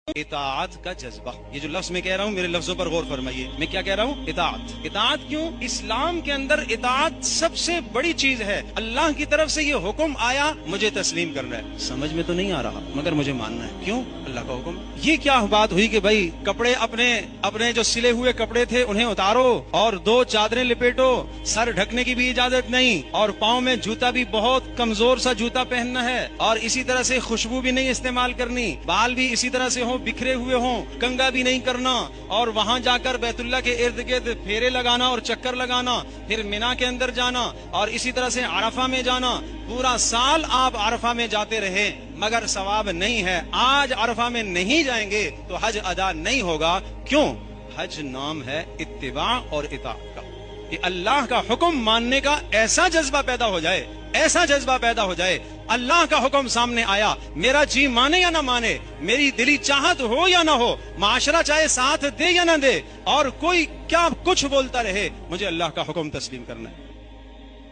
اطاعت کا جذبہ. یہ جو لفظ میں کہہ رہا ہوں میرے لفظوں پر غور فرمائیے. میں کیا کہہ رہا ہوں؟ اطاعت. اطاعت کیوں؟ اسلام کے اندر اطاعت سب سے بڑی چیز ہے. اللہ کی طرف سے یہ حکم آیا مجھے تسلیم کرنا ہے. سمجھ میں تو نہیں آ رہا مگر مجھے ماننا ہے. کیوں؟ اللہ کا حکم. یہ کیا بات ہوئی کہ بھائی کپڑے اپنے جو سلے ہوئے کپڑے تھے انہیں اتارو اور 2 چادریں لپیٹو, سر ڈھکنے کی بھی اجازت نہیں, اور پاؤں میں جوتا بھی بہت کمزور سا جوتا پہننا ہے, اور اسی طرح سے خوشبو بھی نہیں استعمال کرنی, بال بھی اسی طرح سے ہوں بکھرے ہوئے ہوں, کنگا بھی نہیں کرنا, اور وہاں جا کر بیت اللہ کے ارد گرد پھیرے لگانا اور چکر لگانا, پھر مینا کے اندر جانا, اور اسی طرح سے عرفہ میں جانا. پورا سال آپ عرفہ میں جاتے رہے مگر ثواب نہیں ہے. آج عرفہ میں نہیں جائیں گے تو حج ادا نہیں ہوگا. کیوں؟ حج نام ہے اتباع اور اطاعت کا. کہ اللہ کا حکم ماننے کا ایسا جذبہ پیدا ہو جائے, ایسا جذبہ پیدا ہو جائے. اللہ کا حکم سامنے آیا, میرا جی مانے یا نہ مانے, میری دلی چاہت ہو یا نہ ہو, معاشرہ چاہے ساتھ دے یا نہ دے, اور کوئی کیا کچھ بولتا رہے, مجھے اللہ کا حکم تسلیم کرنا ہے.